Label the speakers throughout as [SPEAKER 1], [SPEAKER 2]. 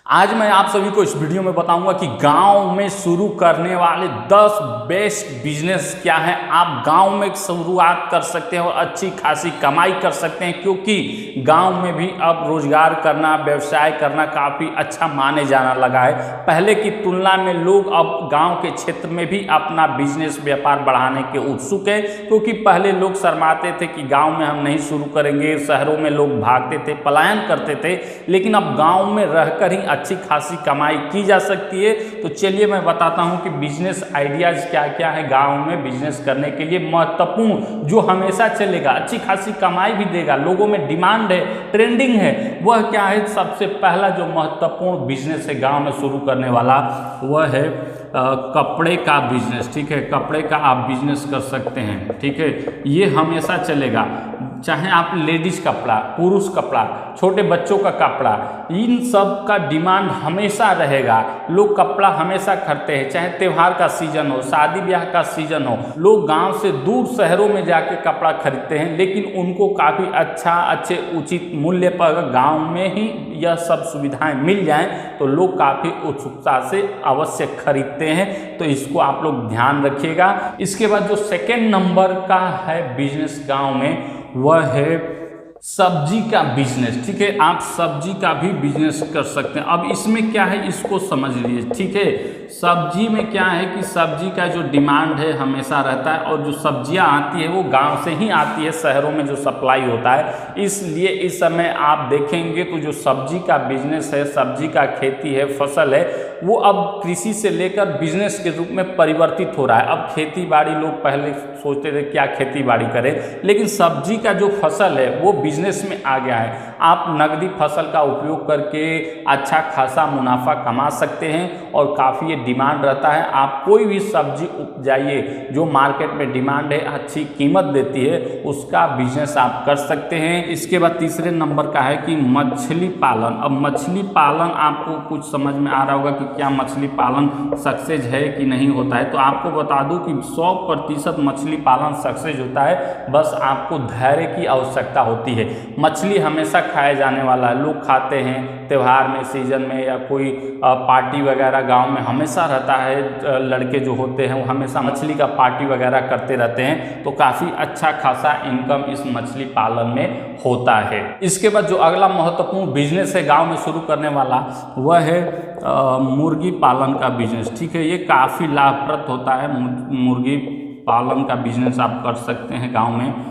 [SPEAKER 1] आज मैं आप सभी को इस वीडियो में बताऊंगा कि गांव में शुरू करने वाले 10 बेस्ट बिजनेस क्या है। आप गांव में शुरुआत कर सकते हैं और अच्छी खासी कमाई कर सकते हैं, क्योंकि गांव में भी अब रोजगार करना, व्यवसाय करना काफ़ी अच्छा माने जाना लगा है। पहले की तुलना में लोग अब गांव के क्षेत्र में भी अपना बिजनेस व्यापार बढ़ाने के उत्सुक है, क्योंकि पहले लोग शर्माते थे कि गाँव में हम नहीं शुरू करेंगे, शहरों में लोग भागते थे, पलायन करते थे। लेकिन अब गाँव में रहकर ही अच्छी खासी कमाई की जा सकती है। तो चलिए मैं बताता हूं कि बिजनेस आइडियाज क्या क्या है गांव में बिजनेस करने के लिए महत्वपूर्ण, जो हमेशा चलेगा, अच्छी खासी कमाई भी देगा, लोगों में डिमांड है, ट्रेंडिंग है, वह क्या है। सबसे पहला जो महत्वपूर्ण बिजनेस है गांव में शुरू करने वाला, वह है कपड़े का बिजनेस। ठीक है, कपड़े का आप बिजनेस कर सकते हैं। ठीक है, ये हमेशा चलेगा, चाहे आप लेडीज कपड़ा, पुरुष कपड़ा, छोटे बच्चों का कपड़ा, इन सब का डिमांड हमेशा रहेगा। लोग कपड़ा हमेशा खरीदते हैं, चाहे त्यौहार का सीजन हो, शादी ब्याह का सीजन हो। लोग गांव से दूर शहरों में जाके कपड़ा खरीदते हैं, लेकिन उनको काफ़ी अच्छे उचित मूल्य पर गांव में ही यह सब सुविधाएं मिल जाएं तो लोग काफ़ी उत्सुकता से अवश्य खरीदते हैं। तो इसको आप लोग ध्यान रखिएगा। इसके बाद जो सेकेंड नंबर का है बिजनेस गांव में, वह है सब्जी का बिजनेस। ठीक है, आप सब्जी का भी बिजनेस कर सकते हैं। अब इसमें क्या है, इसको समझ लीजिए। ठीक है, सब्जी में क्या है कि सब्जी का जो डिमांड है हमेशा रहता है, और जो सब्जियां आती है वो गांव से ही आती है, शहरों में जो सप्लाई होता है। इसलिए इस समय आप देखेंगे तो जो सब्जी का बिजनेस है, सब्जी का खेती है, फसल है, वो अब कृषि से लेकर बिजनेस के रूप में परिवर्तित हो रहा है। अब खेती बाड़ी, लोग पहले सोचते थे क्या खेती बाड़ी करें, लेकिन सब्जी का जो फसल है वो बिजनेस में आ गया है। आप नकदी फसल का उपयोग करके अच्छा खासा मुनाफा कमा सकते हैं, और काफ़ी ये डिमांड रहता है। आप कोई भी सब्जी उपजाइए, जो मार्केट में डिमांड है, अच्छी कीमत देती है, उसका बिजनेस आप कर सकते हैं। इसके बाद तीसरे नंबर का है कि मछली पालन। अब मछली पालन आपको कुछ समझ में आ रहा होगा कि क्या मछली पालन सक्सेस है कि नहीं होता है। तो आपको बता दूं कि 100% मछली पालन सक्सेस होता है, बस आपको धैर्य की आवश्यकता होती है। मछली हमेशा खाया जाने वाला है, लोग खाते हैं त्यौहार में, सीजन में, या कोई पार्टी वगैरह गांव में हमेशा रहता है। लड़के जो होते हैं वो हमेशा मछली का पार्टी वगैरह करते रहते हैं, तो काफ़ी अच्छा खासा इनकम इस मछली पालन में होता है। इसके बाद जो अगला महत्वपूर्ण बिजनेस है गांव में शुरू करने वाला, वह है मुर्गी पालन का बिजनेस। ठीक है, ये काफ़ी लाभप्रद होता है। मुर्गी पालन का बिजनेस आप कर सकते हैं गांव में।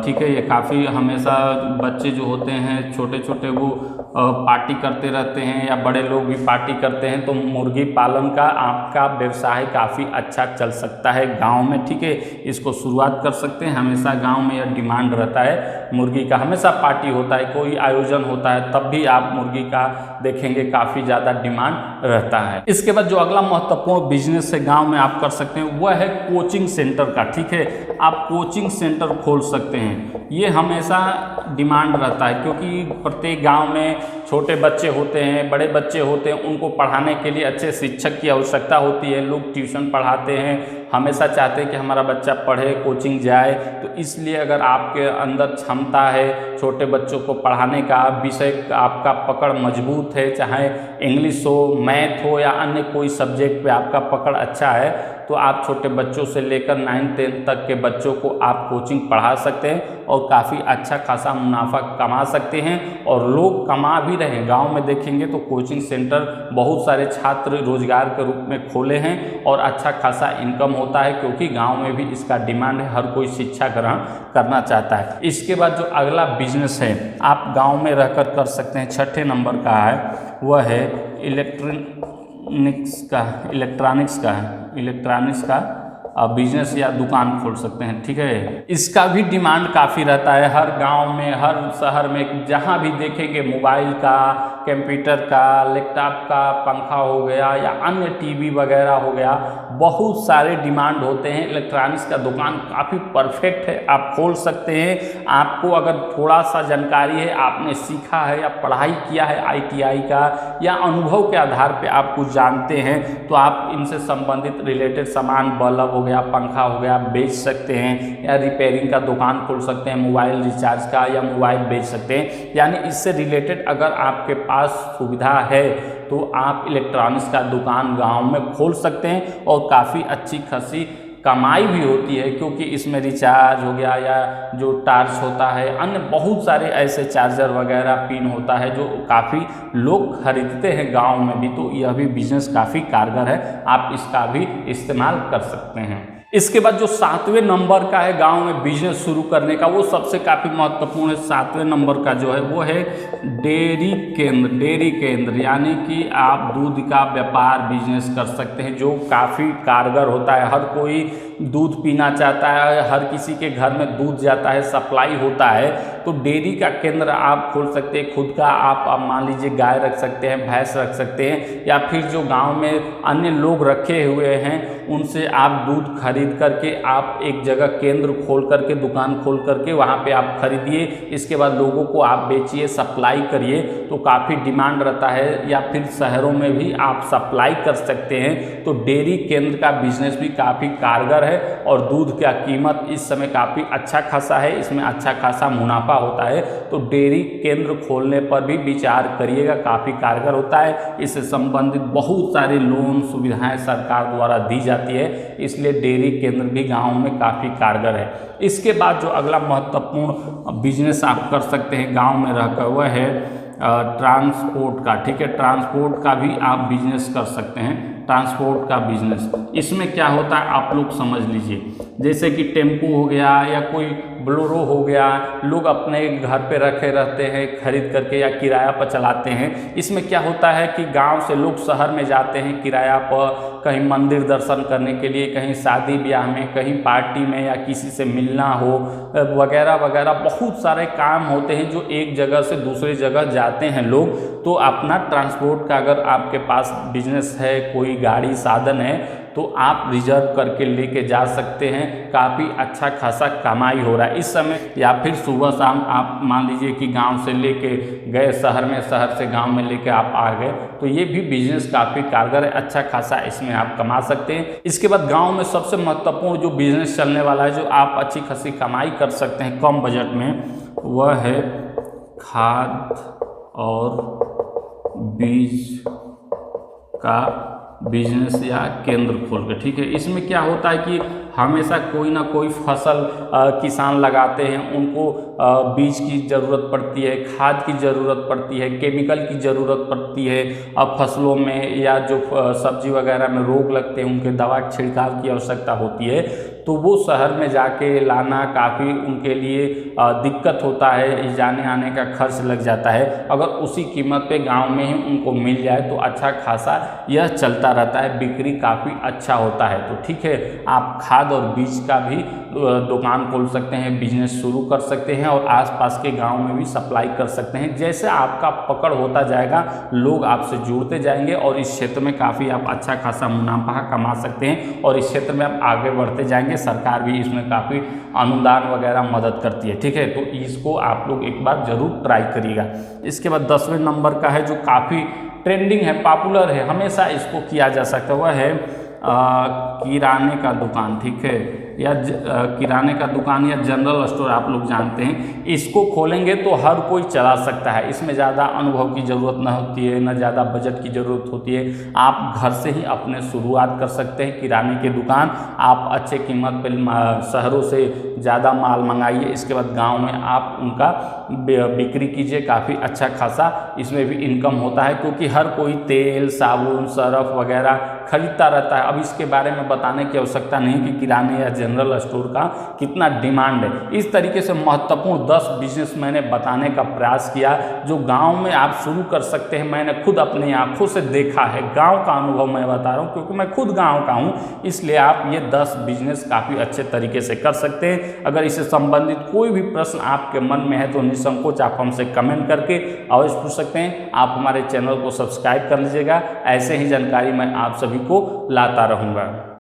[SPEAKER 1] ठीक है, ये काफ़ी हमेशा बच्चे जो होते हैं छोटे छोटे, वो पार्टी करते रहते हैं, या बड़े लोग भी पार्टी करते हैं, तो मुर्गी पालन का आपका व्यवसाय काफ़ी अच्छा चल सकता है गांव में। ठीक है, इसको शुरुआत कर सकते हैं। हमेशा गांव में यह डिमांड रहता है मुर्गी का, हमेशा पार्टी होता है, कोई आयोजन होता है, तब भी आप मुर्गी का देखेंगे काफ़ी ज़्यादा डिमांड रहता है। इसके बाद जो अगला महत्वपूर्ण बिजनेस है गाँव में आप कर सकते हैं, वह है कोचिंग सेंटर का। ठीक है, आप कोचिंग सेंटर खोल सकते हैं। ये हमेशा डिमांड रहता है, क्योंकि प्रत्येक गांव में छोटे बच्चे होते हैं, बड़े बच्चे होते हैं, उनको पढ़ाने के लिए अच्छे शिक्षक की आवश्यकता होती है। लोग ट्यूशन पढ़ाते हैं, हमेशा चाहते हैं कि हमारा बच्चा पढ़े, कोचिंग जाए। तो इसलिए अगर आपके अंदर क्षमता है छोटे बच्चों को पढ़ाने का, विषय आपका पकड़ मजबूत है, चाहे इंग्लिश हो, मैथ हो, या अन्य कोई सब्जेक्ट पे आपका पकड़ अच्छा है, तो आप छोटे बच्चों से लेकर 9-10 तक के बच्चों को आप कोचिंग पढ़ा सकते हैं, और काफ़ी अच्छा खासा मुनाफा कमा सकते हैं। और लोग कमा भी रहे हैं, गांव में देखेंगे तो कोचिंग सेंटर बहुत सारे छात्र रोजगार के रूप में खोले हैं, और अच्छा खासा इनकम होता है, क्योंकि गांव में भी इसका डिमांड है, हर कोई शिक्षा ग्रहण करना चाहता है। इसके बाद जो अगला बिजनेस है आप गाँव में रहकर कर सकते हैं, छठे नंबर का है, वह है इलेक्ट्रॉनिक्स का बिजनेस या दुकान खोल सकते हैं। ठीक है, इसका भी डिमांड काफ़ी रहता है हर गांव में, हर शहर में, जहां भी देखेंगे मोबाइल का, कंप्यूटर का, लैपटॉप का, पंखा हो गया, या अन्य टीवी वगैरह हो गया, बहुत सारे डिमांड होते हैं। इलेक्ट्रॉनिक्स का दुकान काफ़ी परफेक्ट है, आप खोल सकते हैं। आपको अगर थोड़ा सा जानकारी है, आपने सीखा है या पढ़ाई किया है ITI का, या अनुभव के आधार पर आप कुछ जानते हैं, तो आप इनसे संबंधित रिलेटेड सामान, बल्ब हो हो गया, पंखा हो गया, बेच सकते हैं, या रिपेयरिंग का दुकान खोल सकते हैं, मोबाइल रिचार्ज का, या मोबाइल बेच सकते हैं। यानी इससे रिलेटेड अगर आपके पास सुविधा है तो आप इलेक्ट्रॉनिक्स का दुकान गांव में खोल सकते हैं और काफ़ी अच्छी खासी कमाई भी होती है, क्योंकि इसमें रिचार्ज हो गया या जो टार्च होता है, अन्य बहुत सारे ऐसे चार्जर वगैरह पिन होता है जो काफ़ी लोग खरीदते हैं गांव में भी। तो यह भी बिजनेस काफ़ी कारगर है, आप इसका भी इस्तेमाल कर सकते हैं। इसके बाद जो 7वें नंबर का है गांव में बिजनेस शुरू करने का, वो सबसे काफ़ी महत्वपूर्ण है। 7वें नंबर का जो है वो है डेयरी केंद्र। डेयरी केंद्र यानी कि आप दूध का व्यापार बिजनेस कर सकते हैं, जो काफ़ी कारगर होता है। हर कोई दूध पीना चाहता है, हर किसी के घर में दूध जाता है, सप्लाई होता है। तो डेयरी का केंद्र आप खोल सकते हैं खुद का। आप मान लीजिए गाय रख सकते हैं, भैंस रख सकते हैं, या फिर जो गांव में अन्य लोग रखे हुए हैं उनसे आप दूध खरीद करके आप एक जगह केंद्र खोल करके, दुकान खोल करके वहाँ पे आप खरीदिए। इसके बाद लोगों को आप बेचिए, सप्लाई करिए, तो काफ़ी डिमांड रहता है। या फिर शहरों में भी आप सप्लाई कर सकते हैं। तो डेयरी केंद्र का बिजनेस भी काफ़ी कारगर है और दूध का कीमत इस समय काफ़ी अच्छा खासा है, इसमें अच्छा खासा मुनाफा होता है। तो डेयरी केंद्र खोलने पर भी विचार करिएगा, काफ़ी कारगर होता है। इससे संबंधित बहुत सारे लोन सुविधाएं सरकार द्वारा दी जाती है, इसलिए डेयरी केंद्र भी गांव में काफ़ी कारगर है। इसके बाद जो अगला महत्वपूर्ण बिजनेस आप कर सकते हैं गांव में रहकर, वह है ट्रांसपोर्ट का। ठीक है, ट्रांसपोर्ट का भी आप बिजनेस कर सकते हैं। ट्रांसपोर्ट का बिजनेस, इसमें क्या होता है आप लोग समझ लीजिए। जैसे कि टेम्पो हो गया या कोई बोलेरो हो गया, लोग अपने घर पे रखे रहते हैं खरीद करके या किराया पर चलाते हैं। इसमें क्या होता है कि गांव से लोग शहर में जाते हैं किराया पर, कहीं मंदिर दर्शन करने के लिए, कहीं शादी ब्याह में, कहीं पार्टी में, या किसी से मिलना हो वगैरह वगैरह, बहुत सारे काम होते हैं जो एक जगह से दूसरी जगह जाते हैं लोग। तो अपना ट्रांसपोर्ट का अगर आपके पास बिजनेस है, कोई गाड़ी साधन है, तो आप रिजर्व करके लेके जा सकते हैं। काफ़ी अच्छा खासा कमाई हो रहा है इस समय। या फिर सुबह शाम आप मान लीजिए कि गांव से लेके गए शहर में, शहर से गांव में लेके आप आ गए, तो ये भी बिजनेस काफ़ी कारगर है, अच्छा खासा इसमें आप कमा सकते हैं। इसके बाद गांव में सबसे महत्वपूर्ण जो बिजनेस चलने वाला है, जो आप अच्छी खासी कमाई कर सकते हैं कम बजट में, वह है खाद और बीज का बिजनेस या केंद्र खोल के। ठीक है, इसमें क्या होता है कि हमेशा कोई ना कोई फसल किसान लगाते हैं, उनको बीज की ज़रूरत पड़ती है, खाद की ज़रूरत पड़ती है, केमिकल की ज़रूरत पड़ती है। अब फसलों में या जो सब्जी वगैरह में रोग लगते हैं, उनके दवा छिड़काव की आवश्यकता होती है। तो वो शहर में जाके लाना काफ़ी उनके लिए दिक्कत होता है, जाने आने का खर्च लग जाता है। अगर उसी कीमत पे गांव में ही उनको मिल जाए तो अच्छा खासा यह चलता रहता है, बिक्री काफ़ी अच्छा होता है। तो ठीक है, आप खाद और बीज का भी दुकान खोल सकते हैं, बिजनेस शुरू कर सकते हैं और आसपास के गांव में भी सप्लाई कर सकते हैं। जैसे आपका पकड़ होता जाएगा, लोग आपसे जुड़ते जाएंगे और इस क्षेत्र में काफ़ी आप अच्छा खासा मुनाफा कमा सकते हैं और इस क्षेत्र में आप आगे बढ़ते जाएंगे। सरकार भी इसमें काफ़ी अनुदान वगैरह मदद करती है। ठीक है, तो इसको आप लोग एक बार जरूर ट्राई करिएगा। इसके बाद 10वें नंबर का है, जो काफ़ी ट्रेंडिंग है, पॉपुलर है, हमेशा इसको किया जा सकता है, वह है किराने का दुकान। ठीक है, या किराने का दुकान या जनरल स्टोर आप लोग जानते हैं। इसको खोलेंगे तो हर कोई चला सकता है, इसमें ज़्यादा अनुभव की ज़रूरत न होती है, न ज़्यादा बजट की ज़रूरत होती है। आप घर से ही अपने शुरुआत कर सकते हैं किराने की दुकान। आप अच्छे कीमत पर शहरों से ज़्यादा माल मंगाइए, इसके बाद गांव में आप उनका बिक्री कीजिए, काफ़ी अच्छा खासा इसमें भी इनकम होता है, क्योंकि हर कोई तेल, साबुन, सर्फ वगैरह खरीदता रहता है। अब इसके बारे में बताने की आवश्यकता नहीं कि किराने या जनरल स्टोर का कितना डिमांड है। इस तरीके से महत्वपूर्ण 10 बिजनेस मैंने बताने का प्रयास किया, जो गांव में आप शुरू कर सकते हैं। मैंने खुद अपनी आंखों से देखा है, गांव का अनुभव मैं बता रहा हूं, क्योंकि मैं खुद गांव का हूं, इसलिए आप ये 10 बिजनेस काफ़ी अच्छे तरीके से कर सकते हैं। अगर इससे संबंधित कोई भी प्रश्न आपके मन में है तो निसंकोच आप हमसे कमेंट करके अवश्य पूछ सकते हैं। आप हमारे चैनल को सब्सक्राइब कर लीजिएगा, ऐसे ही जानकारी मैं आप सभी को लाता रहूँगा।